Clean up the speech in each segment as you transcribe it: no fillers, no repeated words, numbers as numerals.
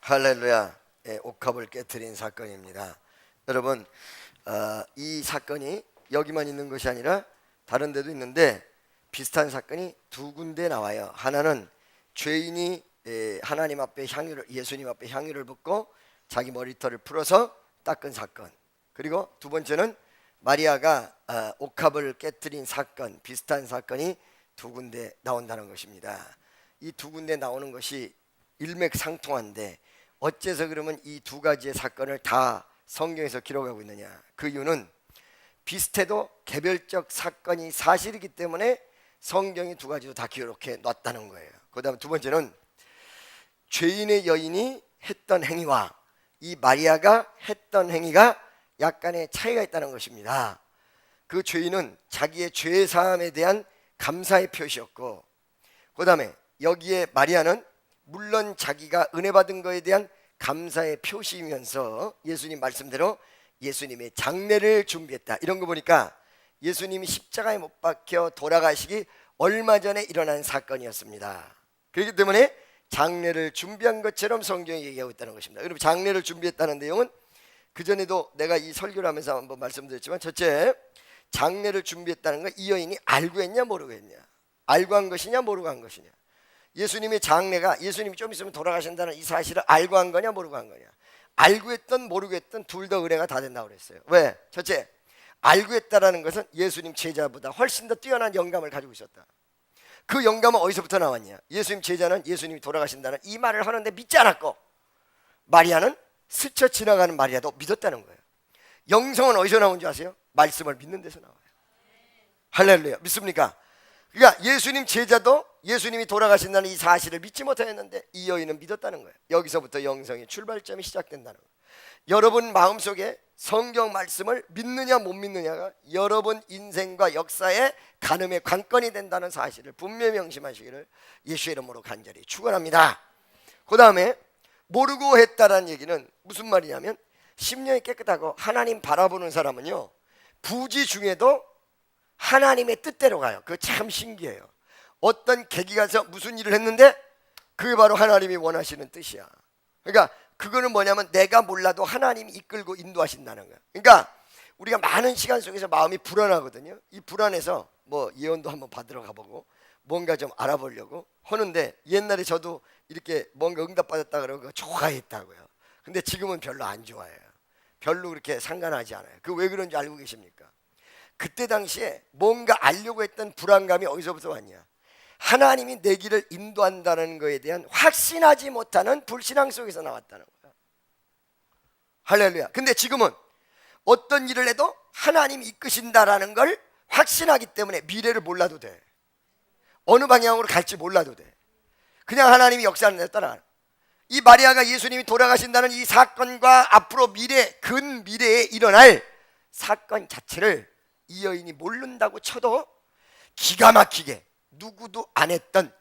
할렐루야. 옥합을 깨트린 사건입니다. 여러분, 이 사건이 여기만 있는 것이 아니라 다른 데도 있는데 비슷한 사건이 두 군데 나와요. 하나는 죄인이 하나님 앞에 예수님 앞에 향유를 붓고 자기 머리털을 풀어서 닦은 사건. 그리고 두 번째는 마리아가 옥합을 깨트린 사건, 비슷한 사건이 두 군데 나온다는 것입니다. 이 두 군데 나오는 것이 일맥상통한데 어째서 그러면 이 두 가지의 사건을 다 성경에서 기록하고 있느냐? 그 이유는 비슷해도 개별적 사건이 사실이기 때문에 성경이 두 가지도 다 기록해 놨다는 거예요. 그 다음 두 번째는 죄인의 여인이 했던 행위와 이 마리아가 했던 행위가 약간의 차이가 있다는 것입니다. 그 죄인은 자기의 죄 사함에 대한 감사의 표시였고, 그 다음에 여기에 마리아는 물론 자기가 은혜 받은 것에 대한 감사의 표시이면서 예수님 말씀대로 예수님의 장례를 준비했다. 이런 거 보니까 예수님이 십자가에 못 박혀 돌아가시기 얼마 전에 일어난 사건이었습니다. 그렇기 때문에 장례를 준비한 것처럼 성경이 얘기하고 있다는 것입니다. 여러분, 장례를 준비했다는 내용은 그전에도 내가 이 설교를 하면서 한번 말씀드렸지만, 첫째, 장례를 준비했다는 건 이 여인이 알고 했냐 모르고 했냐, 알고 한 것이냐 모르고 한 것이냐, 예수님의 장례가 예수님이 좀 있으면 돌아가신다는 이 사실을 알고 한 거냐 모르고 한 거냐, 알고 했든 모르고 했든 둘 다 은혜가 다 된다고 그랬어요. 왜? 첫째, 알고 했다라는 것은 예수님 제자보다 훨씬 더 뛰어난 영감을 가지고 있었다. 그 영감은 어디서부터 나왔냐? 예수님 제자는 예수님이 돌아가신다는 이 말을 하는데 믿지 않았고, 마리아는 스쳐 지나가는 마리아도 믿었다는 거예요. 영성은 어디서 나온 줄 아세요? 말씀을 믿는 데서 나와요. 할렐루야. 믿습니까? 그러니까 예수님 제자도 예수님이 돌아가신다는 이 사실을 믿지 못했는데 이 여인은 믿었다는 거예요. 여기서부터 영성의 출발점이 시작된다는 거예요. 여러분 마음속에 성경 말씀을 믿느냐 못 믿느냐가 여러분 인생과 역사의 가늠의 관건이 된다는 사실을 분명히 명심하시기를 예수의 이름으로 간절히 축원합니다. 그 다음에 모르고 했다라는 얘기는 무슨 말이냐면, 심령이 깨끗하고 하나님 바라보는 사람은요, 부지 중에도 하나님의 뜻대로 가요. 그거 참 신기해요. 어떤 계기가 가서 무슨 일을 했는데 그게 바로 하나님이 원하시는 뜻이야. 그러니까 그거는 뭐냐면 내가 몰라도 하나님이 이끌고 인도하신다는 거야. 그러니까 우리가 많은 시간 속에서 마음이 불안하거든요. 이 불안해서 뭐 예언도 한번 받으러 가보고 뭔가 좀 알아보려고 하는데, 옛날에 저도 이렇게 뭔가 응답받았다 그러고 좋아했다고요. 근데 지금은 별로 안 좋아해요. 별로 그렇게 상관하지 않아요. 그 왜 그런지 알고 계십니까? 그때 당시에 뭔가 알려고 했던 불안감이 어디서부터 왔냐? 하나님이 내 길을 인도한다는 것에 대한 확신하지 못하는 불신앙 속에서 나왔다는 거예요. 할렐루야. 근데 지금은 어떤 일을 해도 하나님이 이끄신다라는 걸 확신하기 때문에 미래를 몰라도 돼. 어느 방향으로 갈지 몰라도 돼. 그냥 하나님이 역사하는 데 따라가는. 이 마리아가 예수님이 돌아가신다는 이 사건과 앞으로 근미래에 일어날 사건 자체를 이 여인이 모른다고 쳐도 기가 막히게 누구도 안 했던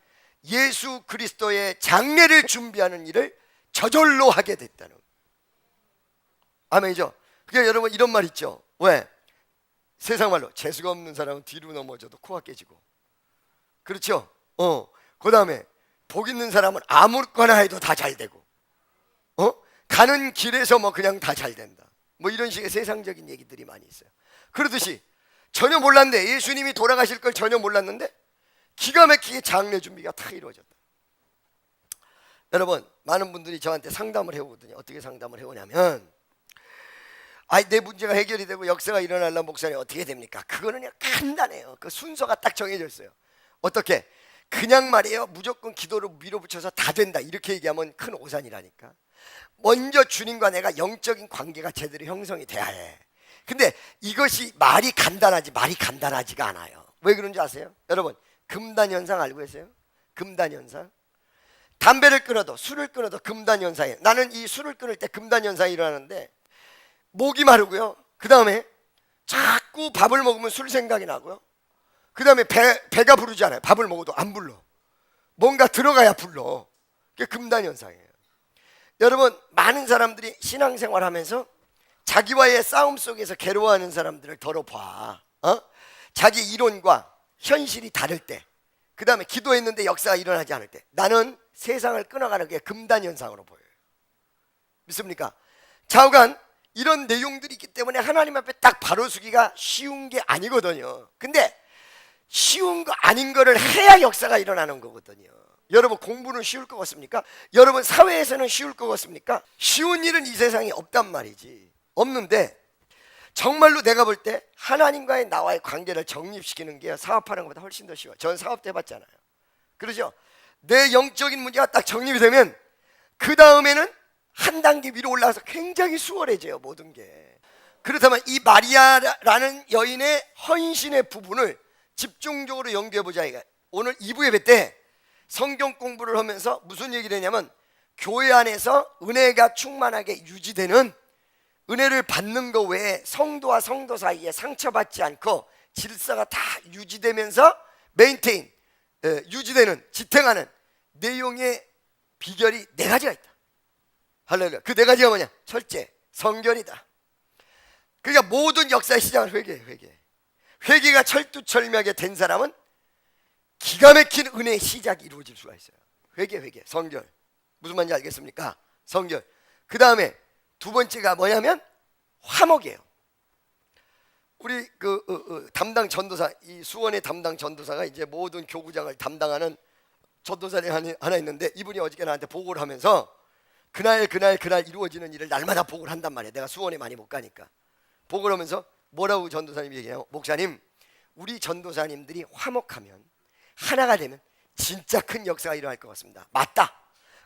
예수 그리스도의 장례를 준비하는 일을 저절로 하게 됐다는 거예요. 아멘이죠. 그러니까 여러분 이런 말 있죠. 왜? 세상 말로 재수가 없는 사람은 뒤로 넘어져도 코가 깨지고, 그렇죠? 그 다음에 복 있는 사람은 아무거나 해도 다 잘 되고, 가는 길에서 뭐 그냥 다 잘 된다, 뭐 이런 식의 세상적인 얘기들이 많이 있어요. 그러듯이 전혀 몰랐는데, 예수님이 돌아가실 걸 전혀 몰랐는데 기가 막히게 장례 준비가 다 이루어졌다. 여러분, 많은 분들이 저한테 상담을 해오거든요. 어떻게 상담을 해오냐면, 내 문제가 해결이 되고 역사가 일어나려면 목사님 어떻게 됩니까? 그거는 그냥 간단해요. 그 순서가 딱 정해져 있어요. 어떻게? 그냥 말이에요, 무조건 기도를 밀어붙여서 다 된다 이렇게 얘기하면 큰 오산이라니까. 먼저 주님과 내가 영적인 관계가 제대로 형성이 돼야 해. 근데 이것이 말이 간단하지가 않아요. 왜 그런지 아세요? 여러분, 금단현상 알고 계세요? 금단현상. 담배를 끊어도 술을 끊어도 금단현상이에요. 나는 이 술을 끊을 때 금단현상이 일어나는데 목이 마르고요, 그 다음에 자꾸 밥을 먹으면 술 생각이 나고요, 그 다음에 배가 부르지 않아요. 밥을 먹어도 안 불러. 뭔가 들어가야 불러. 그게 금단현상이에요. 여러분, 많은 사람들이 신앙생활 하면서 자기와의 싸움 속에서 괴로워하는 사람들을 덜어봐. 자기 이론과 현실이 다를 때, 그 다음에 기도했는데 역사가 일어나지 않을 때, 나는 세상을 끊어가는 게 금단현상으로 보여요. 믿습니까? 좌우간 이런 내용들이 있기 때문에 하나님 앞에 딱 바로 서기가 쉬운 게 아니거든요. 근데 쉬운 거 아닌 거를 해야 역사가 일어나는 거거든요. 여러분 공부는 쉬울 것 같습니까? 여러분 사회에서는 쉬울 것 같습니까? 쉬운 일은 이 세상에 없단 말이지. 없는데 정말로 내가 볼 때 하나님과의 나와의 관계를 정립시키는 게 사업하는 것보다 훨씬 더 쉬워요. 전 사업도 해봤잖아요. 그러죠? 내 영적인 문제가 딱 정립이 되면 그 다음에는 한 단계 위로 올라가서 굉장히 수월해져요, 모든 게. 그렇다면 이 마리아라는 여인의 헌신의 부분을 집중적으로 연구해보자. 오늘 2부 예배 때 성경 공부를 하면서 무슨 얘기를 했냐면, 교회 안에서 은혜가 충만하게 유지되는, 은혜를 받는 것 외에 성도와 성도 사이에 상처받지 않고 질서가 다 유지되면서 메인테인, 유지되는, 지탱하는 내용의 비결이 4가지가 있다. 할렐루야. 그 4가지가 뭐냐? 철제, 성결이다. 그러니까 모든 역사의 시작은 회개예요. 회개가 철두철미하게 된 사람은 기가 막힌 은혜의 시작이 이루어질 수가 있어요. 회개, 성결. 무슨 말인지 알겠습니까? 성결. 그 다음에 2번째가 뭐냐면 화목이에요. 우리 담당 전도사, 이 수원의 담당 전도사가 이제 모든 교구장을 담당하는 전도사님 하나 있는데, 이분이 어저께 나한테 보고를 하면서 그날 이루어지는 일을 날마다 보고를 한단 말이에요. 내가 수원에 많이 못 가니까. 보고를 하면서 뭐라고 전도사님이 얘기해요? 목사님, 우리 전도사님들이 화목하면, 하나가 되면 진짜 큰 역사가 일어날 것 같습니다. 맞다.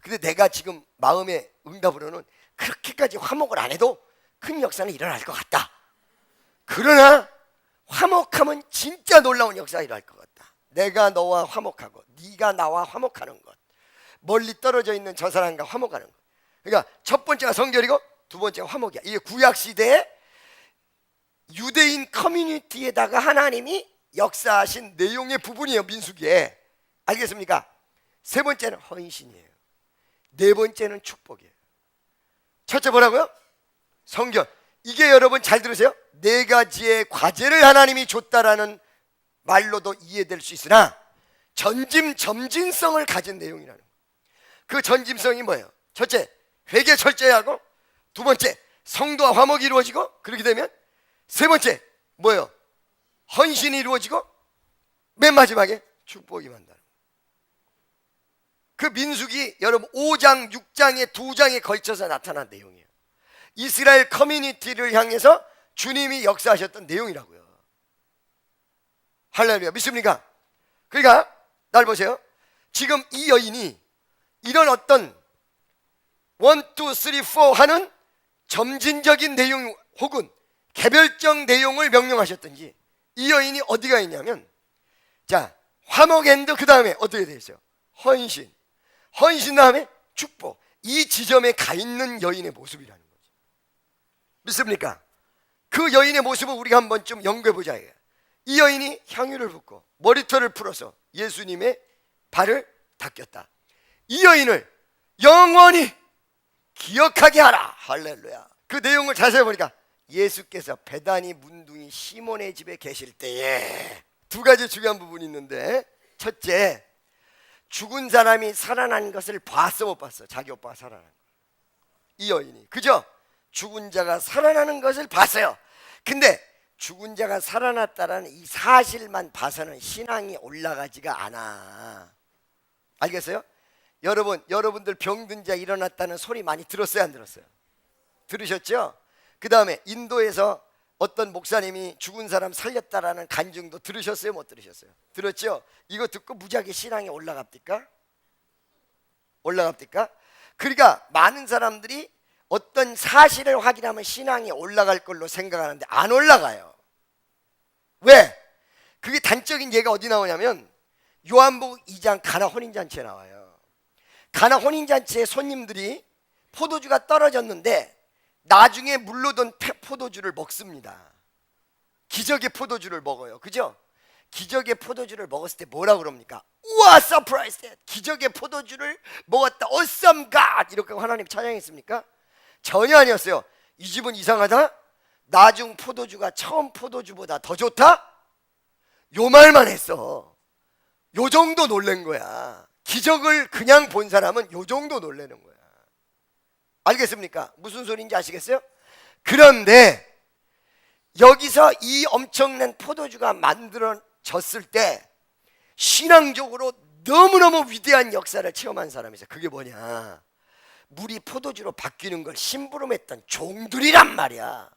근데 내가 지금 마음의 응답으로는 그렇게까지 화목을 안 해도 큰 역사는 일어날 것 같다. 그러나 화목하면 진짜 놀라운 역사가 일어날 것 같다. 내가 너와 화목하고 네가 나와 화목하는 것, 멀리 떨어져 있는 저 사람과 화목하는 것. 그러니까 첫 번째가 성결이고 2번째가 화목이야. 이게 구약시대에 유대인 커뮤니티에다가 하나님이 역사하신 내용의 부분이에요. 민수기에. 알겠습니까? 3번째는 헌신이에요. 4번째는 축복이에요. 첫째 뭐라고요? 성결. 이게 여러분 잘 들으세요. 4가지의 과제를 하나님이 줬다라는 말로도 이해될 수 있으나 점진성을 가진 내용이라는 거예요. 그 전짐성이 뭐예요? 첫째, 회개 철저히 하고, 2번째, 성도와 화목이 이루어지고, 그렇게 되면 3번째 뭐예요? 헌신이 이루어지고, 맨 마지막에 축복이 만나는. 그 민수기 여러분 5장, 6장에 2장에 걸쳐서 나타난 내용이에요. 이스라엘 커뮤니티를 향해서 주님이 역사하셨던 내용이라고요. 할렐루야. 믿습니까? 그러니까 날 보세요. 지금 이 여인이 이런 어떤 1, 2, 3, 4 하는 점진적인 내용 혹은 개별적 내용을 명령하셨든지, 이 여인이 어디가 있냐면, 자, 화목 앤드 그 다음에 어떻게 되어 있어요? 헌신 다음에 축복. 이 지점에 가 있는 여인의 모습이라는 거죠. 믿습니까? 그 여인의 모습을 우리가 한번 좀 연구해보자. 이 여인이 향유를 붓고 머리털을 풀어서 예수님의 발을 닦였다. 이 여인을 영원히 기억하게 하라. 할렐루야. 그 내용을 자세히 보니까 예수께서 베다니 문둥이 시몬의 집에 계실 때에 2가지 중요한 부분이 있는데, 첫째, 죽은 사람이 살아난 것을 봤어 못 봤어? 자기 오빠가 살아난 거. 이 여인이, 그죠? 죽은 자가 살아나는 것을 봤어요. 근데 죽은 자가 살아났다라는 이 사실만 봐서는 신앙이 올라가지가 않아. 알겠어요? 여러분들 병든 자 일어났다는 소리 많이 들었어요, 안 들었어요? 들으셨죠? 그 다음에 인도에서 어떤 목사님이 죽은 사람 살렸다라는 간증도 들으셨어요, 못 들으셨어요? 들었죠? 이거 듣고 무지하게 신앙이 올라갑니까? 그러니까 많은 사람들이 어떤 사실을 확인하면 신앙이 올라갈 걸로 생각하는데 안 올라가요. 왜? 그게 단적인 예가 어디 나오냐면 요한복음 2장 가나 혼인잔치에 나와요. 가나 혼인잔치에 손님들이 포도주가 떨어졌는데 나중에 물러던 포도주를 먹습니다. 기적의 포도주를 먹어요. 그죠? 기적의 포도주를 먹었을 때 뭐라고 그럽니까? 우와, 서프라이즈! 기적의 포도주를 먹었다. awesome God! 이렇게 하나님 찬양했습니까? 전혀 아니었어요. 이 집은 이상하다? 나중 포도주가 처음 포도주보다 더 좋다? 요 말만 했어. 요 정도 놀란 거야. 기적을 그냥 본 사람은 요 정도 놀라는 거야. 알겠습니까? 무슨 소리인지 아시겠어요? 그런데 여기서 이 엄청난 포도주가 만들어졌을 때 신앙적으로 너무너무 위대한 역사를 체험한 사람이 있어요. 그게 뭐냐? 물이 포도주로 바뀌는 걸 심부름했던 종들이란 말이야.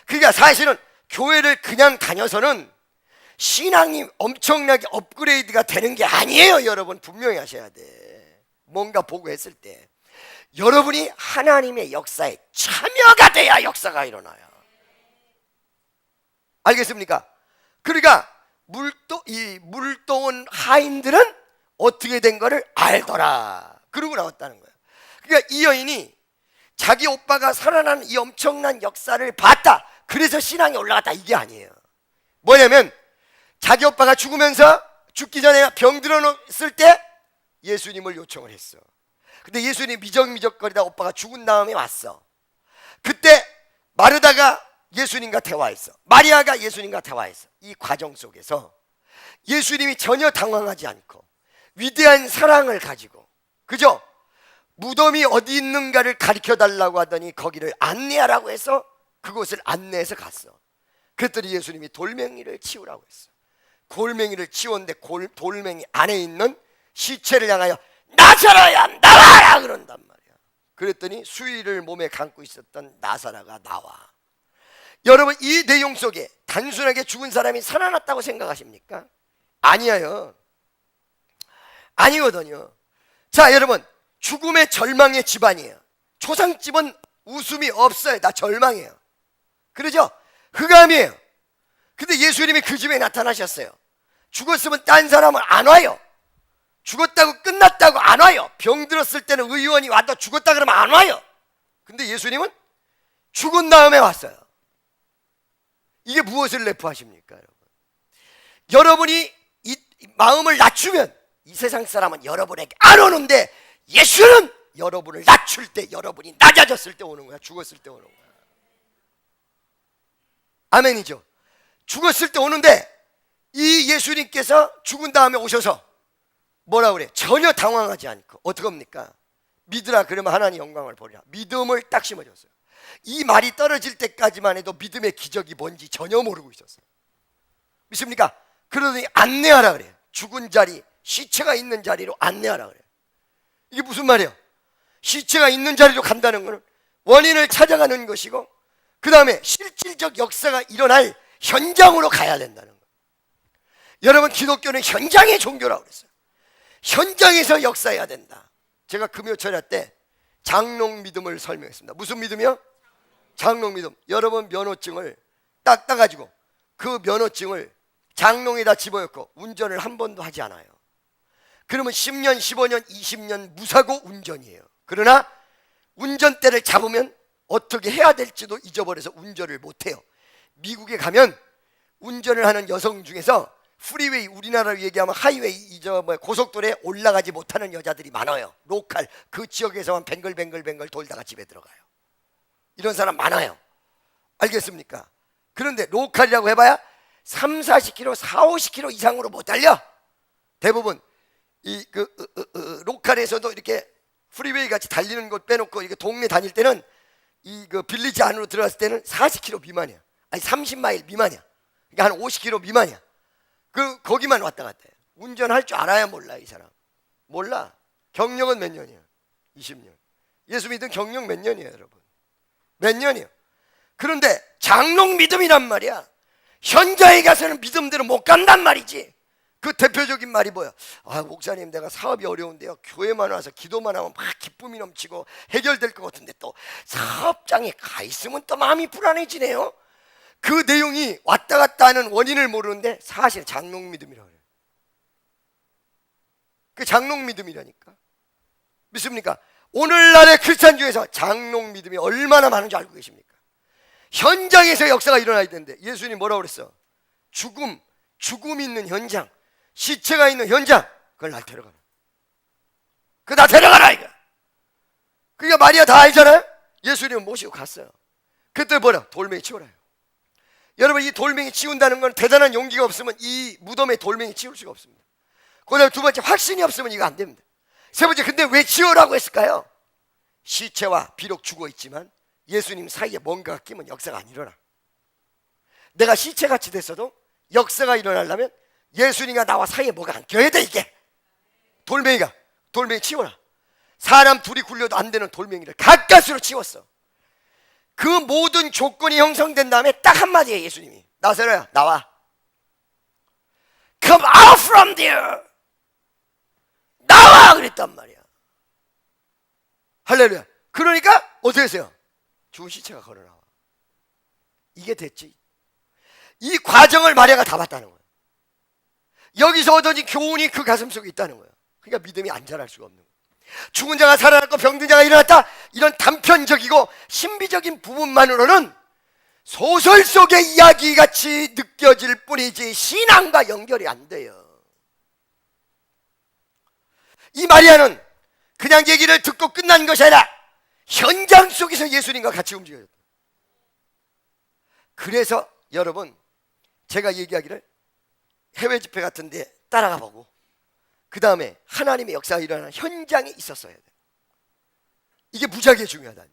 그러니까 사실은 교회를 그냥 다녀서는 신앙이 엄청나게 업그레이드가 되는 게 아니에요. 여러분 분명히 하셔야 돼. 뭔가 보고 했을 때 여러분이 하나님의 역사에 참여가 돼야 역사가 일어나요. 알겠습니까? 그러니까 물도온 하인들은 어떻게 된 거를 알더라. 그러고 나왔다는 거예요. 그러니까 이 여인이 자기 오빠가 살아난 이 엄청난 역사를 봤다. 그래서 신앙이 올라갔다. 이게 아니에요. 뭐냐면 자기 오빠가 죽기 전에 병 들어놓았을 때 예수님을 요청을 했어. 근데 예수님이 미적미적거리다 오빠가 죽은 다음에 왔어. 그때 마르다가 예수님과 대화했어. 마리아가 예수님과 대화했어. 이 과정 속에서 예수님이 전혀 당황하지 않고 위대한 사랑을 가지고, 그죠? 무덤이 어디 있는가를 가르쳐 달라고 하더니 거기를 안내하라고 해서 그곳을 안내해서 갔어. 그랬더니 예수님이 돌멩이를 치우라고 했어. 돌멩이를 치웠는데 돌멩이 안에 있는 시체를 향하여 나사로야 나와라 그런단 말이야. 그랬더니 수의를 몸에 감고 있었던 나사로가 나와. 여러분 이 내용 속에 단순하게 죽은 사람이 살아났다고 생각하십니까? 아니에요. 아니거든요. 자 여러분, 죽음의 절망의 집안이에요. 초상집은 웃음이 없어요. 다 절망이에요. 그러죠? 흑암이에요. 근데 예수님이 그 집에 나타나셨어요. 죽었으면 딴 사람은 안 와요. 죽었다고 끝났다고 안 와요. 병 들었을 때는 의원이 와도 죽었다 그러면 안 와요. 근데 예수님은 죽은 다음에 왔어요. 이게 무엇을 내포하십니까, 여러분? 여러분이 이 마음을 낮추면 이 세상 사람은 여러분에게 안 오는데 예수는 여러분을 낮출 때, 여러분이 낮아졌을 때 오는 거야. 죽었을 때 오는 거야. 아멘이죠. 죽었을 때 오는데 이 예수님께서 죽은 다음에 오셔서 뭐라 그래? 전혀 당황하지 않고 어떻게 합니까? 믿으라 그러면 하나님 영광을 보리라. 믿음을 딱 심어줬어요. 이 말이 떨어질 때까지만 해도 믿음의 기적이 뭔지 전혀 모르고 있었어요. 믿습니까? 그러더니 안내하라 그래요. 죽은 자리, 시체가 있는 자리로 안내하라 그래요. 이게 무슨 말이에요? 시체가 있는 자리로 간다는 것은 원인을 찾아가는 것이고, 그 다음에 실질적 역사가 일어날 현장으로 가야 된다는 거예요. 여러분, 기독교는 현장의 종교라고 그랬어요. 현장에서 역사해야 된다. 제가 금요철야 때 장롱 믿음을 설명했습니다. 무슨 믿음이요? 장롱 믿음. 여러분 면허증을 딱 따가지고 그 면허증을 장롱에다 집어넣고 운전을 한 번도 하지 않아요. 그러면 10년, 15년, 20년 무사고 운전이에요. 그러나 운전대를 잡으면 어떻게 해야 될지도 잊어버려서 운전을 못해요. 미국에 가면 운전을 하는 여성 중에서 프리웨이, 우리나라로 얘기하면 하이웨이, 고속도로에 올라가지 못하는 여자들이 많아요. 로컬, 그 지역에서만 뱅글뱅글 돌다가 집에 들어가요. 이런 사람 많아요. 알겠습니까? 그런데 로컬이라고 해봐야 3, 40km, 4, 50km 이상으로 못 달려. 대부분 로컬에서도 이렇게 프리웨이 같이 달리는 곳 빼놓고 이렇게 동네 다닐 때는 빌리지 안으로 들어갔을 때는 40km 미만이야. 아니 30마일 미만이야. 그러니까 한 50km 미만이야. 거기만 왔다 갔다 해요. 운전할 줄 알아야 몰라, 이 사람. 몰라. 경력은 몇 년이야? 20년. 예수 믿은 경력 몇 년이에요, 여러분? 몇 년이요? 그런데 장롱 믿음이란 말이야. 현장에 가서는 믿음대로 못 간단 말이지. 그 대표적인 말이 뭐야? 아, 목사님, 내가 사업이 어려운데요, 교회만 와서 기도만 하면 막 기쁨이 넘치고 해결될 것 같은데 또 사업장에 가 있으면 또 마음이 불안해지네요. 그 내용이 왔다 갔다 하는 원인을 모르는데 사실 장롱 믿음이라고 해요. 그 장롱 믿음이라니까. 믿습니까? 오늘날의 크리스찬 중에서 장롱 믿음이 얼마나 많은 줄 알고 계십니까? 현장에서 역사가 일어나야 되는데 예수님 뭐라고 그랬어? 죽음 있는 현장, 시체가 있는 현장, 그걸 날 데려가라. 그거 나 데려가라 이거. 그러니까 마리아 다 알잖아요. 예수님은 모시고 갔어요. 그때 뭐라? 돌멩이 치우라요. 여러분, 이 돌멩이 치운다는 건 대단한 용기가 없으면 이 무덤에 돌멩이 치울 수가 없습니다. 그 다음에 두 번째, 확신이 없으면 이거 안 됩니다. 세 번째, 근데 왜 치우라고 했을까요? 시체와 비록 죽어 있지만 예수님 사이에 뭔가가 끼면 역사가 안 일어나. 내가 시체같이 됐어도 역사가 일어나려면 예수님과 나와 사이에 뭐가 안 껴야 돼. 이게 돌멩이 치워라. 사람 둘이 굴려도 안 되는 돌멩이를 가까스로 치웠어. 그 모든 조건이 형성된 다음에 딱 한마디에 예수님이 나사로야 나와. Come out from there. 나와 그랬단 말이야. 할렐루야. 그러니까 어떻게 했어요? 죽은 시체가 걸어나와. 이게 됐지. 이 과정을 마리아가 다 봤다는 거예요. 여기서 얻어진 교훈이 그 가슴 속에 있다는 거예요. 그러니까 믿음이 안 자랄 수가 없는 거예요. 죽은 자가 살아났고 병든 자가 일어났다, 이런 단편적이고 신비적인 부분만으로는 소설 속의 이야기같이 느껴질 뿐이지 신앙과 연결이 안 돼요. 이 마리아는 그냥 얘기를 듣고 끝난 것이 아니라 현장 속에서 예수님과 같이 움직여요. 그래서 여러분, 제가 얘기하기를 해외 집회 같은 데 따라가 보고 그 다음에 하나님의 역사가 일어나는 현장에 있었어야 돼요. 이게 무지하게 중요하다.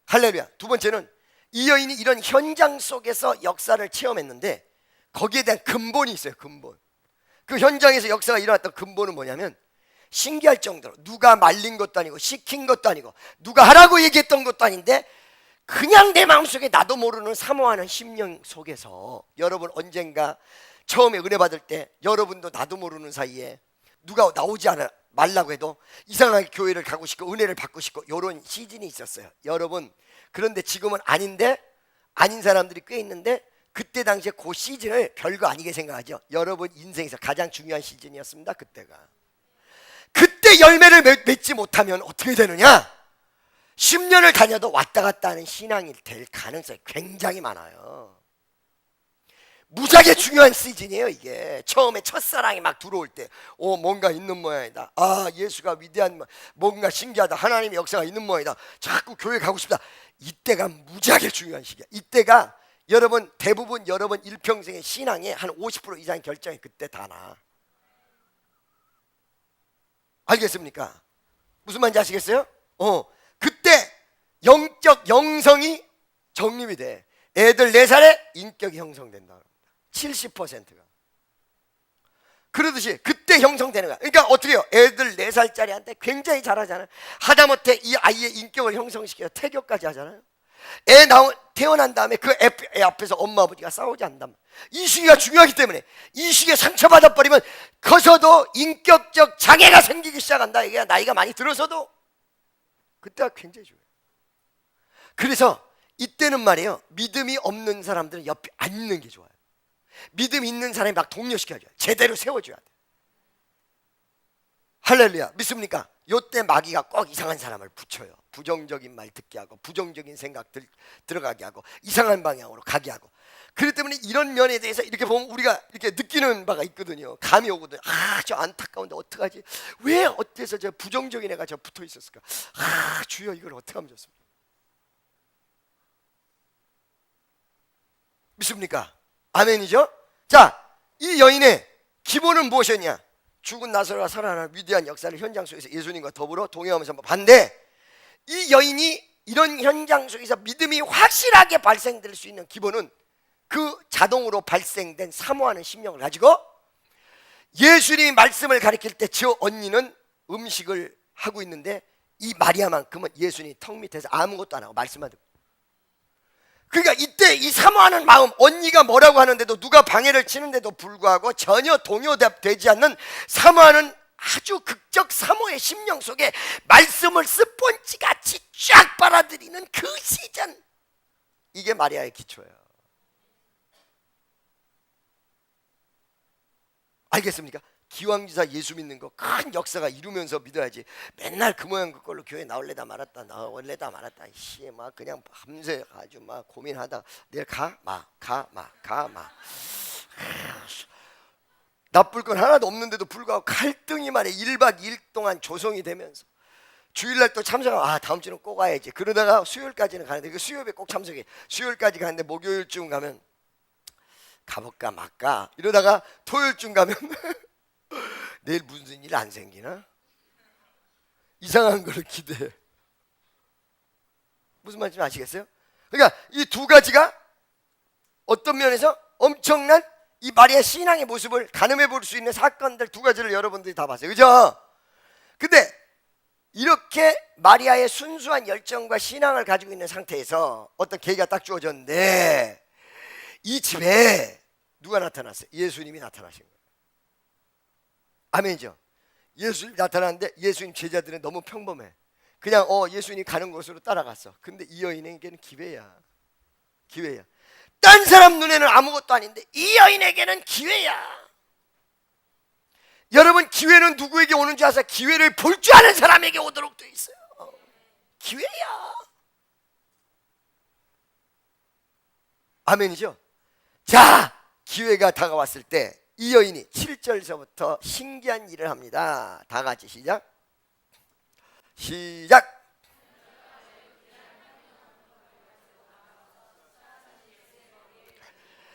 할렐루야. 두 번째는 이 여인이 이런 현장 속에서 역사를 체험했는데 거기에 대한 근본이 있어요. 근본. 그 현장에서 역사가 일어났던 근본은 뭐냐면, 신기할 정도로 누가 말린 것도 아니고 시킨 것도 아니고 누가 하라고 얘기했던 것도 아닌데 그냥 내 마음속에 나도 모르는 사모하는 심령 속에서, 여러분 언젠가 처음에 은혜 받을 때 여러분도 나도 모르는 사이에 누가 나오지 말라고 해도 이상하게 교회를 가고 싶고 은혜를 받고 싶고 이런 시즌이 있었어요. 여러분, 그런데 지금은 아닌데, 아닌 사람들이 꽤 있는데 그때 당시에 그 시즌을 별거 아니게 생각하죠. 여러분 인생에서 가장 중요한 시즌이었습니다. 그때 열매를 맺지 못하면 어떻게 되느냐? 10년을 다녀도 왔다 갔다 하는 신앙이 될 가능성이 굉장히 많아요. 무지하게 중요한 시즌이에요. 이게 처음에 첫사랑이 막 들어올 때 뭔가 있는 모양이다. 예수가 위대한, 뭔가 신기하다. 하나님의 역사가 있는 모양이다. 자꾸 교회 가고 싶다. 이때가 무지하게 중요한 시기야. 이때가 여러분 대부분 여러분 일평생의 신앙의 한 50% 이상의 결정이 그때 다 나. 알겠습니까? 무슨 말인지 아시겠어요? 그때 영적 영성이 정립이 돼. 애들 4살에 인격이 형성된다. 70%가. 그러듯이 그때 형성되는 거야. 그러니까 어떻게 해요? 애들 4살짜리한테 굉장히 잘하잖아요. 하다못해 이 아이의 인격을 형성시켜서 태교까지 하잖아요. 태어난 다음에 그 애 앞에서 엄마 아버지가 싸우지 않는단 말이야. 이 시기가 중요하기 때문에, 이 시기에 상처받아 버리면 커서도 인격적 장애가 생기기 시작한다. 이게 나이가 많이 들어서도 그때가 굉장히 중요해요. 그래서 이때는 말이에요, 믿음이 없는 사람들은 옆에 앉는 게 좋아요. 믿음 있는 사람이 막 독려시켜줘요. 제대로 세워줘야 돼. 할렐루야. 믿습니까? 요때 마귀가 꼭 이상한 사람을 붙여요. 부정적인 말 듣게 하고 부정적인 생각 들어가게 하고 이상한 방향으로 가게 하고. 그렇기 때문에 이런 면에 대해서 이렇게 보면 우리가 이렇게 느끼는 바가 있거든요. 감이 오거든요. 저 안타까운데 어떡하지? 왜 어때서 저 부정적인 애가 저 붙어 있었을까? 주여, 이걸 어떻게 하면 좋습니까? 믿습니까? 아멘이죠? 자, 이 여인의 기본은 무엇이었냐? 죽은 나사로가 살아나는 위대한 역사를 현장 속에서 예수님과 더불어 동행하면서 봤는데, 이 여인이 이런 현장 속에서 믿음이 확실하게 발생될 수 있는 기본은 그 자동으로 발생된 사모하는 심령을 가지고, 예수님이 말씀을 가르칠 때 저 언니는 음식을 하고 있는데 이 마리아만큼은 예수님이 턱 밑에서 아무것도 안 하고 말씀만 듣고. 그러니까 이때 이 사모하는 마음, 언니가 뭐라고 하는데도 누가 방해를 치는데도 불구하고 전혀 동요되지 않는 사모하는 아주 극적 사모의 심령 속에 말씀을 스폰지같이 쫙 빨아들이는 그 시즌, 이게 마리아의 기초예요. 알겠습니까? 기왕지사 예수 믿는 거 큰 역사가 이루면서 믿어야지. 맨날 그 모양 그걸로 교회 나올래다 말았다 나올래다 말았다. 막 그냥 밤새 아주 막 고민하다 내일 가 마. 나쁠 건 하나도 없는데도 불구하고 갈등이 말이야 1박 2일 동안 조성이 되면서 주일날 또 참석하고 다음 주는 꼭 와야지. 그러다가 수요일까지는 가는데 그 수요일에 꼭 참석해. 수요일까지 가는데 목요일쯤 가면 가볼까 말까 이러다가 토요일쯤 가면 내일 무슨 일 안 생기나? 이상한 걸 기대해. 무슨 말인지 아시겠어요? 그러니까 이 두 가지가 어떤 면에서 엄청난 이 마리아 신앙의 모습을 가늠해 볼 수 있는 사건들 두 가지를 여러분들이 다 봤어요. 그죠? 근데 이렇게 마리아의 순수한 열정과 신앙을 가지고 있는 상태에서 어떤 계기가 딱 주어졌는데 이 집에 누가 나타났어요? 예수님이 나타나신 거예요. 아멘이죠? 예수님이 나타났는데 예수님 제자들은 너무 평범해. 그냥 예수님이 가는 곳으로 따라갔어. 근데 이 여인에게는 기회야. 기회야. 딴 사람 눈에는 아무것도 아닌데 이 여인에게는 기회야. 여러분, 기회는 누구에게 오는 줄 아세요? 기회를 볼 줄 아는 사람에게 오도록 돼 있어요. 기회야. 아멘이죠? 자, 기회가 다가왔을 때 이 여인이 7절서부터 신기한 일을 합니다. 다 같이 시작. 시작.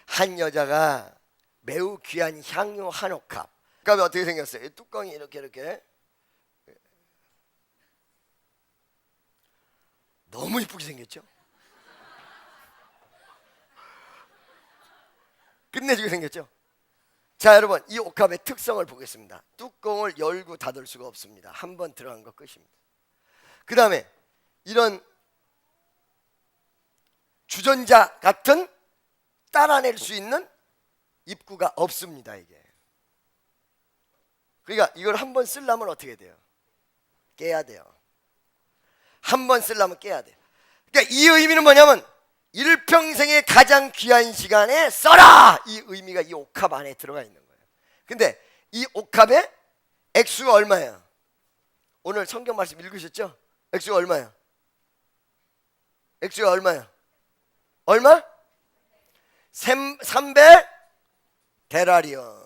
한 여자가 매우 귀한 향유 한 옥합. 그러니까 어떻게 생겼어요? 뚜껑이 이렇게 너무 이쁘게 생겼죠? 끝내주게 생겼죠? 자, 여러분, 이 옥합의 특성을 보겠습니다. 뚜껑을 열고 닫을 수가 없습니다. 한 번 들어간 거 끝입니다. 그 다음에 이런 주전자 같은 따라낼 수 있는 입구가 없습니다. 이게. 그러니까 이걸 한 번 쓰려면 어떻게 돼요? 깨야 돼요. 한 번 쓰려면 깨야 돼요. 그러니까 이 의미는 뭐냐면 일평생의 가장 귀한 시간에 써라! 이 의미가 이 옥합 안에 들어가 있는 거예요. 근데 이 옥합의 액수가 얼마예요? 오늘 성경 말씀 읽으셨죠? 액수가 얼마예요? 액수가 얼마예요? 얼마? 300 데나리온.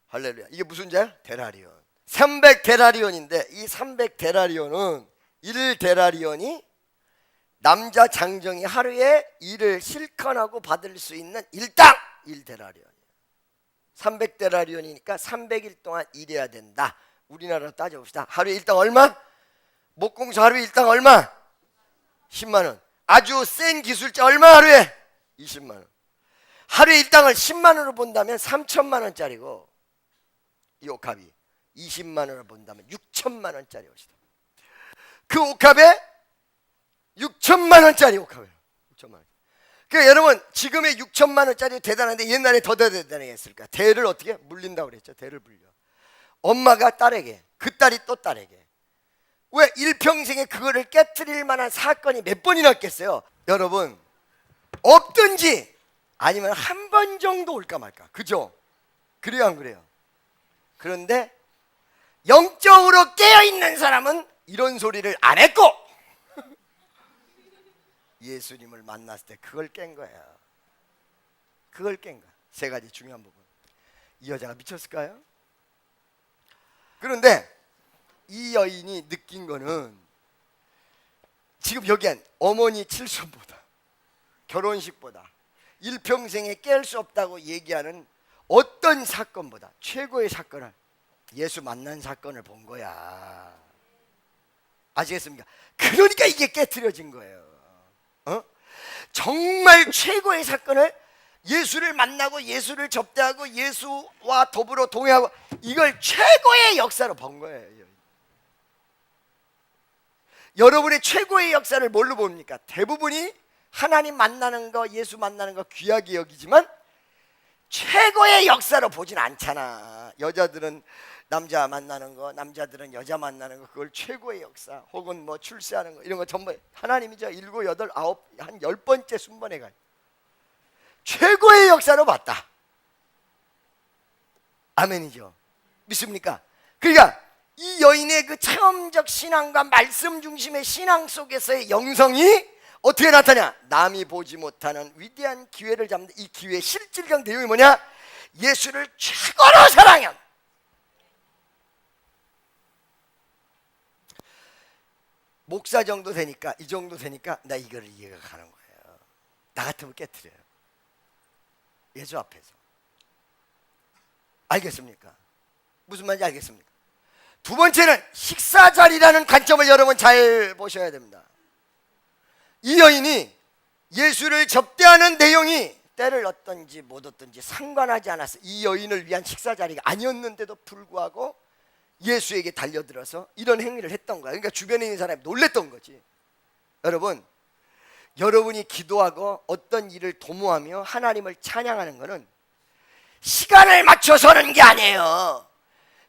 할렐루야. 이게 무슨 자야? 데나리온. 300 데나리온인데 이 300 데나리온은 1 데나리온이 남자 장정이 하루에 일을 실컷 하고 받을 수 있는 일당 1 데나리온이에요. 300 데나리온이니까 300일 동안 일해야 된다. 우리나라로 따져봅시다. 하루에 일당 얼마? 목공소 하루에 일당 얼마? 10만 원. 아주 센 기술자 얼마 하루에? 20만 원. 하루에 일당을 10만 원으로 본다면 3천만 원짜리고 이 옥합이 20만 원을 본다면 6천만 원짜리 옷이다. 그 옥합에 6천만 원짜리 옥합이에요. 6천만 원. 그러니까 여러분, 지금의 6천만 원짜리 대단한데 옛날에 더 대단했을까? 대를 어떻게? 물린다고 그랬죠. 대를 물려. 엄마가 딸에게, 그 딸이 또 딸에게. 왜 일평생에 그거를 깨트릴 만한 사건이 몇 번이나 있겠어요? 여러분, 없든지 아니면 한 번 정도 올까 말까. 그죠? 그래요, 안 그래요? 그런데 영적으로 깨어있는 사람은 이런 소리를 안 했고 예수님을 만났을 때 그걸 깬 거예요. 그걸 깬 거야. 세 가지 중요한 부분. 이 여자가 미쳤을까요? 그런데 이 여인이 느낀 거는 지금 여기엔 어머니 칠순보다 결혼식보다 일평생에 깰 수 없다고 얘기하는 어떤 사건보다 최고의 사건을, 예수 만난 사건을 본 거야. 아시겠습니까? 그러니까 이게 깨트려진 거예요. 정말 최고의 사건을, 예수를 만나고 예수를 접대하고 예수와 더불어 동행하고, 이걸 최고의 역사로 본 거예요. 여러분의 최고의 역사를 뭘로 봅니까? 대부분이 하나님 만나는 거, 예수 만나는 거 귀하게 여기지만 최고의 역사로 보진 않잖아. 여자들은 남자 만나는 거, 남자들은 여자 만나는 거, 그걸 최고의 역사, 혹은 뭐 출세하는 거, 이런 거 전부 하나님이 7, 8, 9, 한 10번째 순번에 가요. 최고의 역사로 봤다. 아멘이죠. 믿습니까? 그러니까 이 여인의 그 체험적 신앙과 말씀 중심의 신앙 속에서의 영성이 어떻게 나타나냐? 남이 보지 못하는 위대한 기회를 잡는, 이 기회의 실질적 내용이 뭐냐? 예수를 최고로 사랑한, 목사 정도 되니까, 이 정도 되니까 나 이거를 이해가 가는 거예요. 나 같으면 깨트려요. 예수 앞에서. 알겠습니까? 무슨 말인지 알겠습니까? 두 번째는 식사 자리라는 관점을 여러분 잘 보셔야 됩니다. 이 여인이 예수를 접대하는 내용이 때를 얻든지 못 얻든지 상관하지 않았어요. 이 여인을 위한 식사 자리가 아니었는데도 불구하고 예수에게 달려들어서 이런 행위를 했던 거야. 그러니까 주변에 있는 사람이 놀랬던 거지. 여러분, 여러분이 기도하고 어떤 일을 도모하며 하나님을 찬양하는 것은 시간을 맞춰서 하는 게 아니에요.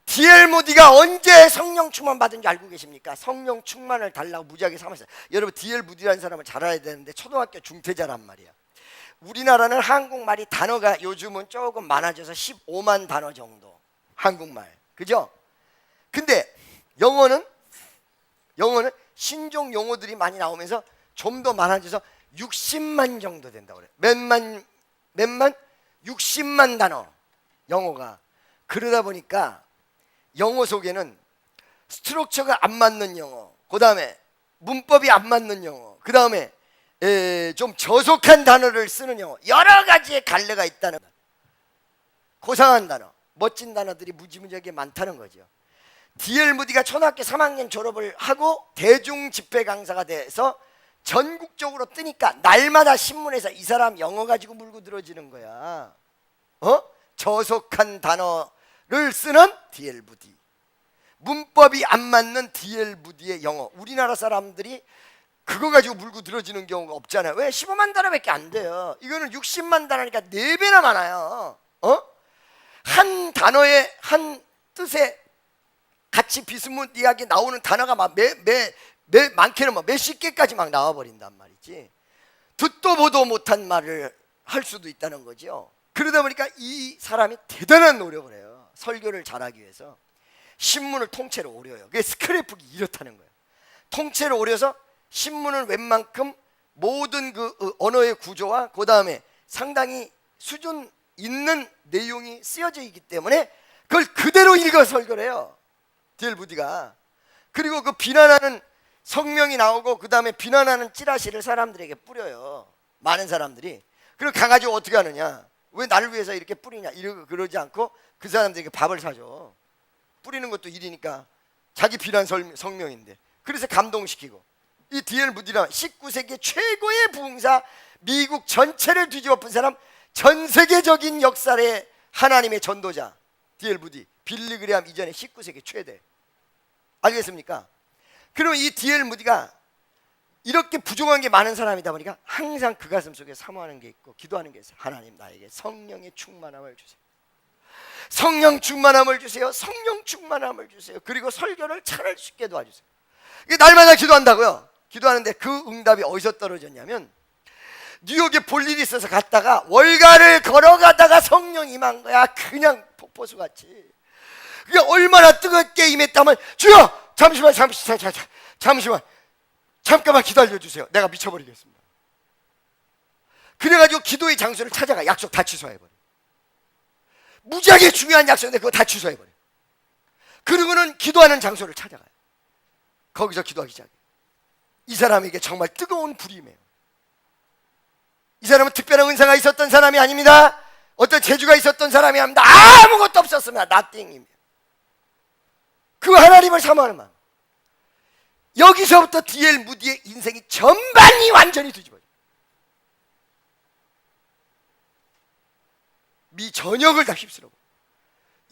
D.L. 무디가 언제 성령 충만 받은 줄 알고 계십니까? 성령 충만을 달라고 무지하게 삼았어요. 여러분, D.L. 무디라는 사람을 잘 알아야 되는데 초등학교 중퇴자란 말이야. 우리나라는 한국말이 단어가 요즘은 조금 많아져서 15만 단어 정도, 한국말, 그죠? 근데 영어는 신종 용어들이 많이 나오면서 좀 더 많아져서 60만 정도 된다고 그래요. 몇만? 60만 단어, 영어가. 그러다 보니까 영어 속에는 스트럭처가 안 맞는 영어, 그 다음에 문법이 안 맞는 영어, 그 다음에 좀 저속한 단어를 쓰는 영어, 여러 가지의 갈래가 있다는, 고상한 단어, 멋진 단어들이 무지무지하게 많다는 거죠. D.L. 무디가 초등학교 3학년 졸업을 하고 대중 집회 강사가 돼서 전국적으로 뜨니까 날마다 신문에서 이 사람 영어 가지고 물고 들어지는 거야. 저속한 단어를 쓰는 D.L. 무디, 문법이 안 맞는 D.L. 무디의 영어. 우리나라 사람들이 그거 가지고 물고 들어지는 경우가 없잖아요. 왜? 15만 단어밖에 안 돼요. 이거는 60만 단어니까 4배나 많아요. 한 단어에, 한 뜻에 같이 비스무리하게 나오는 단어가 막 많게는 막 몇십 개까지 막 나와버린단 말이지. 듣도 보도 못한 말을 할 수도 있다는 거죠. 그러다 보니까 이 사람이 대단한 노력을 해요. 설교를 잘하기 위해서 신문을 통째로 오려요. 그게 스크랩북이 이렇다는 거예요. 통째로 오려서 신문을 웬만큼 모든 그 언어의 구조와 그 다음에 상당히 수준 있는 내용이 쓰여져 있기 때문에 그걸 그대로 읽어 설교를 해요, D.L. 무디가. 그리고 그 비난하는 성명이 나오고 그 다음에 비난하는 찌라시를 사람들에게 뿌려요, 많은 사람들이. 그리고 가가지고 어떻게 하느냐, 왜 나를 위해서 이렇게 뿌리냐, 이러고 그러지 않고 그 사람들에게 밥을 사줘. 뿌리는 것도 일이니까, 자기 비난 성명인데. 그래서 감동시키고. 이 D.L. 무디란 19세기 최고의 부흥사, 미국 전체를 뒤집어엎은 사람, 전 세계적인 역사의 하나님의 전도자 D.L. 무디, 빌리 그레함 이전에 19세기 최대. 알겠습니까? 그럼 이 D.L. 무디가 이렇게 부족한 게 많은 사람이다 보니까 항상 그 가슴 속에 사모하는 게 있고 기도하는 게 있어요. 하나님, 나에게 성령의 충만함을 주세요. 성령 충만함을 주세요. 성령 충만함을 주세요. 그리고 설교를 잘할 수 있게 도와주세요. 이게 날마다 기도한다고요. 기도하는데 그 응답이 어디서 떨어졌냐면, 뉴욕에 볼 일이 있어서 갔다가 월가를 걸어가다가 성령이 임한 거야. 그냥 폭포수같이. 그게 얼마나 뜨겁게 임했다면, 주여 잠시만 잠깐만 기다려주세요. 내가 미쳐버리겠습니다. 그래가지고 기도의 장소를 찾아가. 약속 다 취소해버려. 무지하게 중요한 약속인데 그거 다 취소해버려. 그리고는 기도하는 장소를 찾아가요. 거기서 기도하기 시작해요. 이 사람에게 정말 뜨거운 불이 임해요. 이 사람은 특별한 은사가 있었던 사람이 아닙니다. 어떤 재주가 있었던 사람이 아닙니다. 아무것도 없었습니다. nothing입니다. 그 하나님을 사모하는 마음. 여기서부터 D.L. 무디의 인생이 전반이 완전히 뒤집어져요. 미 전역을 다 휩쓸어버려.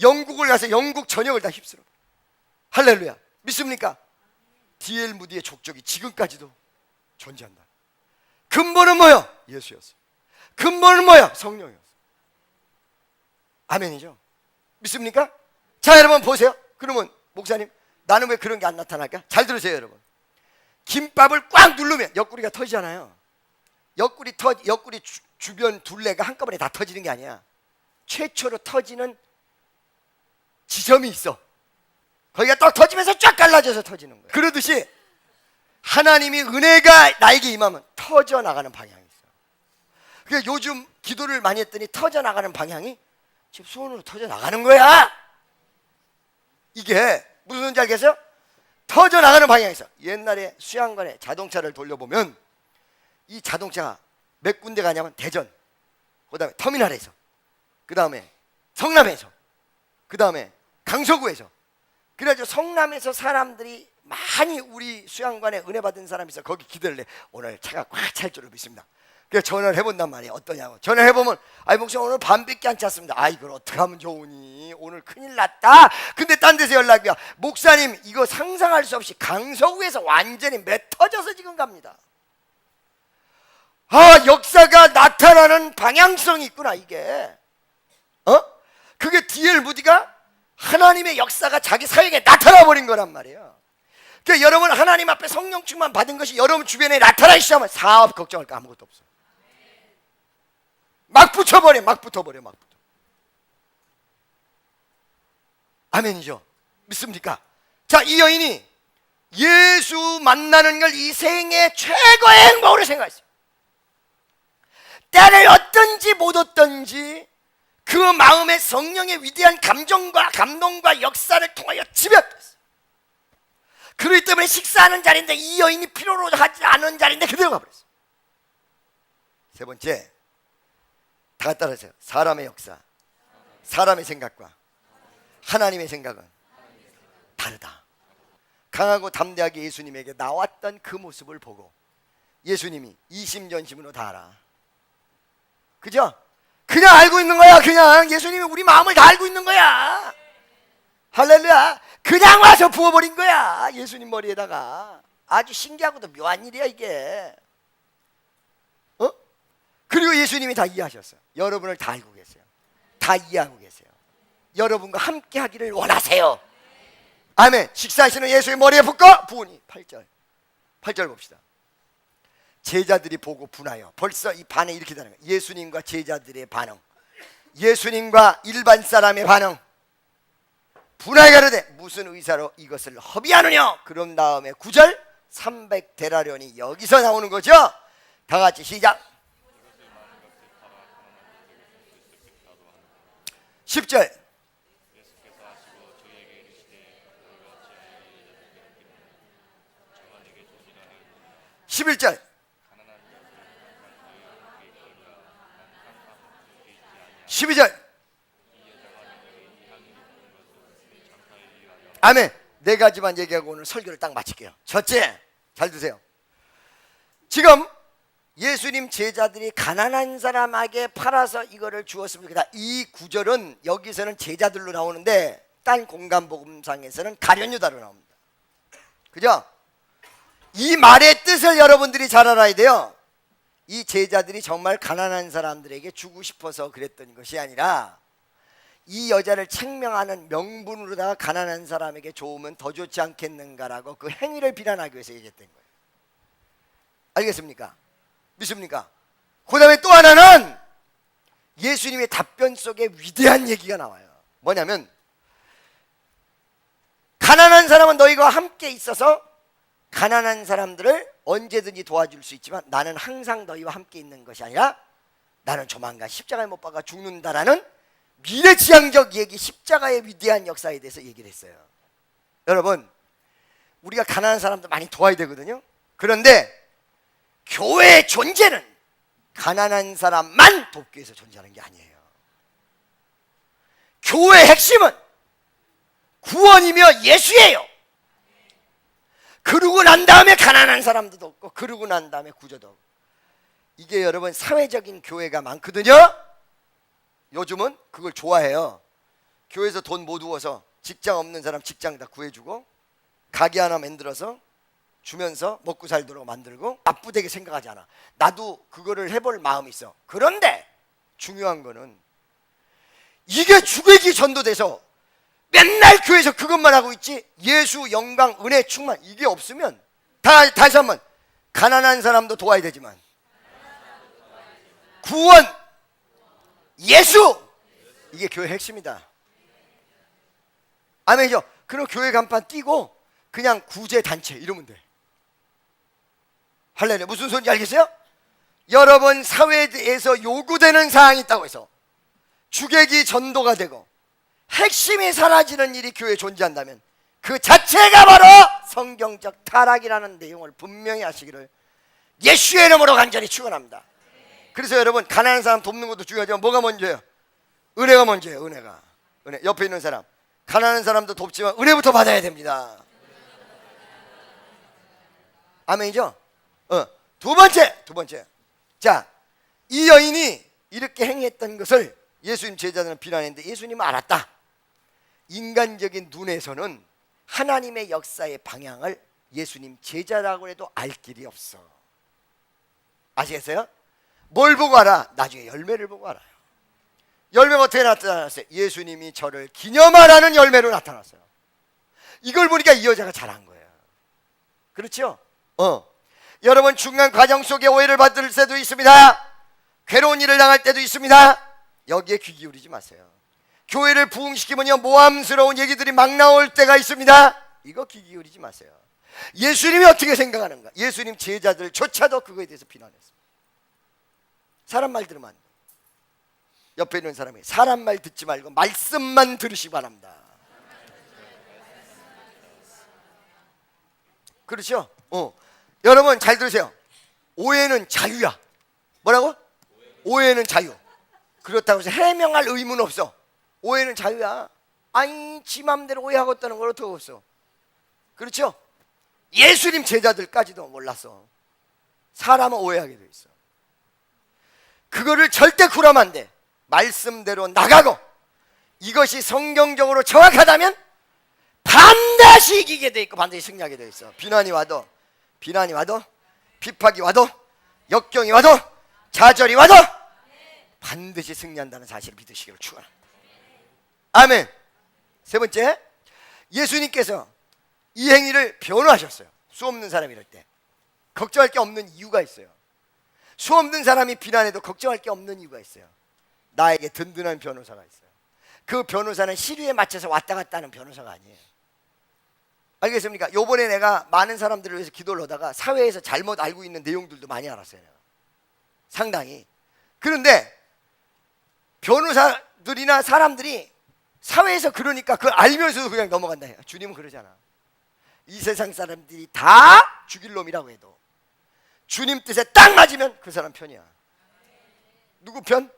영국을 가서 영국 전역을 다 휩쓸어버려. 할렐루야. 믿습니까? D.L. 무디의 족적이 지금까지도 존재한다. 근본은 뭐요? 예수였어요. 근본은 뭐요? 성령이었어요. 아멘이죠. 믿습니까? 자, 여러분 보세요. 그러면 목사님, 나는 왜 그런 게 안 나타날까? 잘 들으세요, 여러분. 김밥을 꽉 누르면 옆구리가 터지잖아요. 옆구리 주변 둘레가 한꺼번에 다 터지는 게 아니야. 최초로 터지는 지점이 있어. 거기가 딱 터지면서 쫙 갈라져서 터지는 거예요. 그러듯이 하나님이 은혜가 나에게 임하면 터져나가는 방향이 있어요. 그러니까 요즘 기도를 많이 했더니 터져나가는 방향이 지금 손으로 터져나가는 거야. 이게 무슨 소리인지 알겠어요? 터져나가는 방향이 있어. 옛날에 수양관에 자동차를 돌려보면 이 자동차가 몇 군데 가냐면 대전, 그 다음에 터미널에서, 그 다음에 성남에서, 그 다음에 강서구에서, 그래가지고 성남에서 사람들이 많이 우리 수양관에 은혜 받은 사람이 있어. 거기 기도를 해. 오늘 차가 꽉 찰 줄을 믿습니다. 그래서 전화를 해본단 말이에요. 어떠냐고. 전화를 해보면 아이 목사님 오늘 밤밖에 안 찼습니다. 아 이걸 어떻게 하면 좋으니 오늘 큰일 났다. 근데 딴 데서 연락이 와. 목사님 이거 상상할 수 없이 강서구에서 완전히 맺어져서 지금 갑니다. 아 역사가 나타나는 방향성이 있구나 이게. 그게 D.L. 무디가 하나님의 역사가 자기 사역에 나타나 버린 거란 말이에요. 그러니까 여러분 하나님 앞에 성령 충만 받은 것이 여러분 주변에 나타나기 시작하면 사업 걱정할 거 아무것도 없어. 막 붙어버려. 아멘이죠. 믿습니까? 자, 이 여인이 예수 만나는 걸 이 생애 최고의 행복으로 생각했어요. 때를 얻든지 못 얻든지 그 마음에 성령의 위대한 감정과 감동과 역사를 통하여 지배했어요. 그렇기 때문에 식사하는 자리인데 이 여인이 필요로 하지 않은 자리인데 그대로 가버렸어요. 세 번째, 다 같이 따라하세요. 사람의 역사, 사람의 생각과 하나님의 생각은 다르다. 강하고 담대하게 예수님에게 나왔던 그 모습을 보고 예수님이 이심전심으로 다 알아. 그죠? 그냥 알고 있는 거야. 그냥 예수님이 우리 마음을 다 알고 있는 거야. 할렐루야. 그냥 와서 부어버린 거야. 예수님 머리에다가. 아주 신기하고도 묘한 일이야 이게. 그리고 예수님이 다 이해하셨어요. 여러분을 다 알고 계세요. 다 이해하고 계세요. 여러분과 함께 하기를 원하세요. 아멘. 식사하시는 예수의 머리에 붓고 부으니 8절 봅시다. 제자들이 보고 분하여. 벌써 이 반응이 이렇게 되는 거예요. 예수님과 제자들의 반응, 예수님과 일반 사람의 반응. 분하여 가로되 무슨 의사로 이것을 허비하느냐. 그런 다음에 9절 300데나리온이 여기서 나오는 거죠. 다 같이 시작. 10절 11절 12절 아멘. 네 가지만 얘기하고 오늘 설교를 딱 마칠게요. 첫째, 잘 드세요. 지금 예수님 제자들이 가난한 사람에게 팔아서 이거를 주었습니다. 이 구절은 여기서는 제자들로 나오는데 딴 공간복음상에서는 가룟유다로 나옵니다. 그죠? 이 말의 뜻을 여러분들이 잘 알아야 돼요. 이 제자들이 정말 가난한 사람들에게 주고 싶어서 그랬던 것이 아니라 이 여자를 책명하는 명분으로다가 가난한 사람에게 좋으면 더 좋지 않겠는가라고 그 행위를 비난하기 위해서 얘기했던 거예요. 알겠습니까? 믿습니까? 그 다음에 또 하나는 예수님의 답변 속에 위대한 얘기가 나와요. 뭐냐면 가난한 사람은 너희가 함께 있어서 가난한 사람들을 언제든지 도와줄 수 있지만 나는 항상 너희와 함께 있는 것이 아니라 나는 조만간 십자가에 못 박아 죽는다라는 미래지향적 얘기, 십자가의 위대한 역사에 대해서 얘기를 했어요. 여러분, 우리가 가난한 사람들 많이 도와야 되거든요. 그런데 교회의 존재는 가난한 사람만 돕기 위해서 존재하는 게 아니에요. 교회의 핵심은 구원이며 예수예요. 그러고 난 다음에 가난한 사람도 돕고 그러고 난 다음에 구조도 하고. 이게 여러분 사회적인 교회가 많거든요. 요즘은 그걸 좋아해요. 교회에서 돈 못 모어서 직장 없는 사람 직장 다 구해주고 가게 하나 만들어서 주면서 먹고 살도록 만들고 나쁘게 생각하지 않아. 나도 그거를 해볼 마음이 있어. 그런데 중요한 거는 이게 주객이 전도돼서 맨날 교회에서 그것만 하고 있지 예수, 영광, 은혜, 충만 이게 없으면 다시 한번 가난한 사람도 도와야 되지만 구원, 예수 이게 교회 핵심이다. 아멘이죠? 그럼 교회 간판 띄고 그냥 구제단체 이러면 돼. 할렐루야. 무슨 소리인지 알겠어요? 여러분 사회에서 요구되는 사항이 있다고 해서 주객이 전도가 되고 핵심이 사라지는 일이 교회에 존재한다면 그 자체가 바로 성경적 타락이라는 내용을 분명히 하시기를 예수의 이름으로 간절히 축원합니다. 그래서 여러분 가난한 사람 돕는 것도 중요하지만 뭐가 먼저예요? 은혜가 먼저예요. 은혜가. 은혜. 옆에 있는 사람 가난한 사람도 돕지만 은혜부터 받아야 됩니다. 아멘이죠? 두 번째. 자, 이 여인이 이렇게 행했던 것을 예수님 제자들은 비난했는데 예수님은 알았다. 인간적인 눈에서는 하나님의 역사의 방향을 예수님 제자라고 해도 알 길이 없어. 아시겠어요? 뭘 보고 알아? 나중에 열매를 보고 알아요. 열매가 어떻게 나타났어요? 예수님이 저를 기념하라는 열매로 나타났어요. 이걸 보니까 이 여자가 잘한 거예요. 그렇죠? 여러분, 중간 과정 속에 오해를 받을 때도 있습니다. 괴로운 일을 당할 때도 있습니다. 여기에 귀 기울이지 마세요. 교회를 부흥시키면 모함스러운 얘기들이 막 나올 때가 있습니다. 이거 귀 기울이지 마세요. 예수님이 어떻게 생각하는가? 예수님 제자들조차도 그거에 대해서 비난했습니다. 사람 말 들으면 안 돼. 옆에 있는 사람이 사람 말 듣지 말고 말씀만 들으시기 바랍니다. 그렇죠? 여러분 잘 들으세요. 오해는 자유야. 뭐라고? 오해는 자유. 그렇다고 해서 해명할 의무는 없어. 오해는 자유야. 아니, 지 맘대로 오해하고 있다는 걸 어떻게 없어? 그렇죠? 예수님 제자들까지도 몰랐어. 사람은 오해하게 돼 있어. 그거를 절대 굴하면 안 돼. 말씀대로 나가고, 이것이 성경적으로 정확하다면 반드시 이기게 돼 있고 반드시 승리하게 돼 있어. 비난이 와도 비박이 와도 역경이 와도 좌절이 와도 반드시 승리한다는 사실을 믿으시기를 축원합니다. 아멘. 세 번째, 예수님께서 이 행위를 변호하셨어요. 수 없는 사람이 이럴 때 걱정할 게 없는 이유가 있어요. 수 없는 사람이 비난해도 걱정할 게 없는 이유가 있어요. 나에게 든든한 변호사가 있어요. 그 변호사는 시류에 맞춰서 왔다 갔다 하는 변호사가 아니에요. 알겠습니까? 요번에 내가 많은 사람들을 위해서 기도를 하다가 사회에서 잘못 알고 있는 내용들도 많이 알았어요. 내가. 상당히. 그런데 변호사들이나 사람들이 사회에서 그러니까 그걸 알면서도 그냥 넘어간다 해요. 주님은 그러잖아. 이 세상 사람들이 다 죽일 놈이라고 해도 주님 뜻에 딱 맞으면 그 사람 편이야. 누구 편?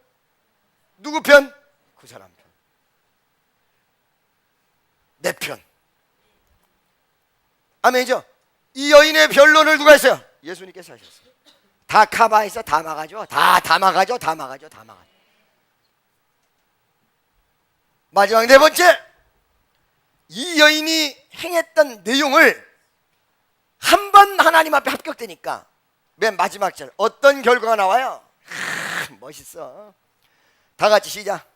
누구 편? 그 사람 편. 내 편. 아멘이죠? 이 여인의 변론을 누가 했어요? 예수님께서 하셨어요. 다 카바해서 다 막아줘. 다 막아줘. 마지막 네 번째, 이 여인이 행했던 내용을 한 번 하나님 앞에 합격되니까 맨 마지막 절 어떤 결과가 나와요? 멋있어. 다 같이 시작.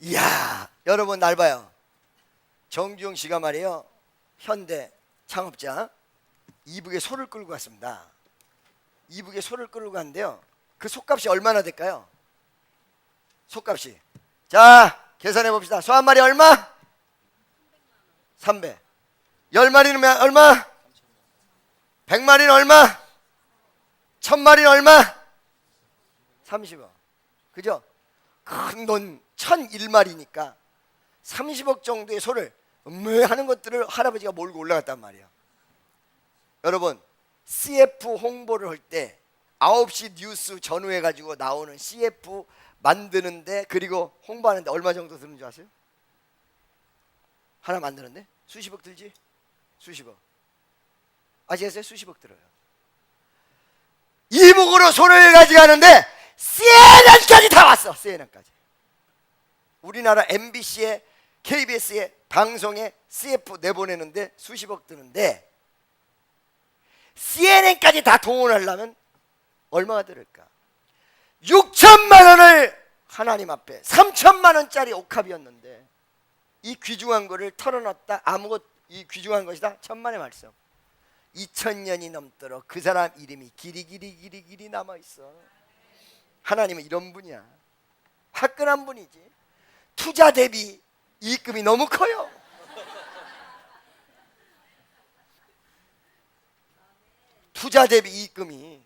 이야, 여러분 날 봐요. 정주영 씨가 말이에요, 현대 창업자, 이북에 소를 끌고 갔습니다. 이북에 소를 끌고 갔는데요, 그 소값이 얼마나 될까요? 소값이, 자 계산해 봅시다. 소 한 마리 얼마? 300. 10마리는 얼마? 100마리는 얼마? 1000마리는 얼마? 30억. 그죠? 큰 돈 1001마리니까 30억 정도의 소를 하는 것들을 할아버지가 몰고 올라갔단 말이에요. 여러분, CF 홍보를 할 때 9시 뉴스 전후해가지고 나오는 CF 만드는데, 그리고 홍보하는데 얼마 정도 드는 줄 아세요? 하나 만드는데 수십억 들지? 수십억. 아시겠어요? 수십억 들어요. 이북으로 소를 가져가는데 CNN까지 다 왔어. CNN까지. 우리나라 MBC에, KBS에 방송에 CF 내보내는데 수십억 드는데 CNN까지 다 동원하려면 얼마가 들을까? 6천만 원을 하나님 앞에, 3천만 원짜리 옥합이었는데 이 귀중한 거를 털어놨다. 이 귀중한 것이다. 천만의 말씀. 2000년이 넘도록 그 사람 이름이 길이 남아있어. 하나님은 이런 분이야. 화끈한 분이지. 투자 대비 이익금이 너무 커요. 투자 대비 이익금이.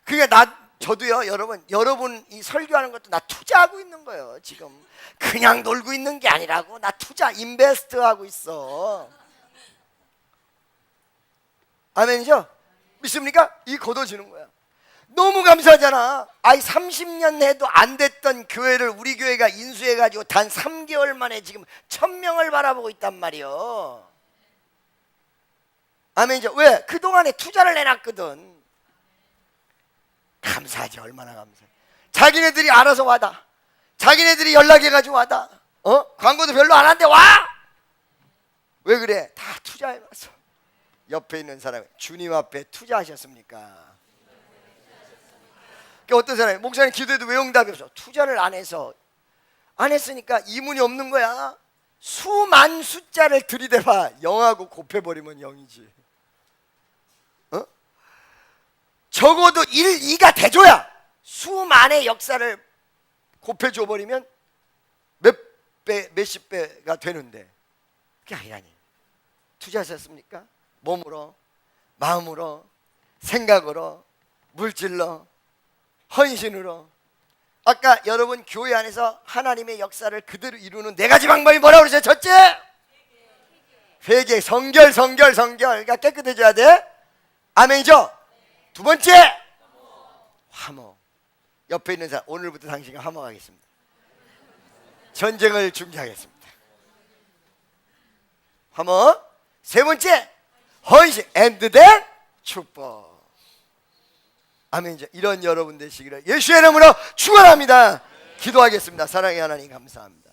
그러니까 저도요, 여러분 이 설교하는 것도 나 투자하고 있는 거예요. 지금 그냥 놀고 있는 게 아니라고. 나 투자, 인베스트 하고 있어. 아멘이죠? 믿습니까? 이 걷어지는 거야. 너무 감사하잖아. 아이 30년 해도 안 됐던 교회를 우리 교회가 인수해가지고 단 3개월 만에 지금 1000명을 바라보고 있단 말이요. 아멘이죠. 왜? 그동안에 투자를 해놨거든. 감사하지. 얼마나 감사해. 자기네들이 알아서 와다. 자기네들이 연락해가지고 와다. 광고도 별로 안 하는데 와. 왜 그래? 다 투자해놨어. 옆에 있는 사람이 주님 앞에 투자하셨습니까? 어떤 사람이 목사님 기도해도 왜 응답이 없어? 투자를 안 해서. 안 했으니까 이문이 없는 거야. 수만 숫자를 들이대봐. 0하고 곱해버리면 0이지. 적어도 1, 2가 돼줘야 수만의 역사를 곱해줘버리면 몇 배, 몇십 배가 되는데 그게 아니라니. 투자하셨습니까? 몸으로, 마음으로, 생각으로, 물질로, 헌신으로. 아까 여러분 교회 안에서 하나님의 역사를 그대로 이루는 네 가지 방법이 뭐라고 그러세요? 첫째, 회개, 성결. 그러니까 깨끗해져야 돼. 아멘이죠? 두 번째, 화목. 옆에 있는 사람, 오늘부터 당신과 화목하겠습니다. 전쟁을 중지하겠습니다. 화목. 세 번째, 헌신. and then 축복. 아멘이죠. 이런 여러분 되시기를 예수의 이름으로 축원합니다. 기도하겠습니다. 사랑의 하나님 감사합니다.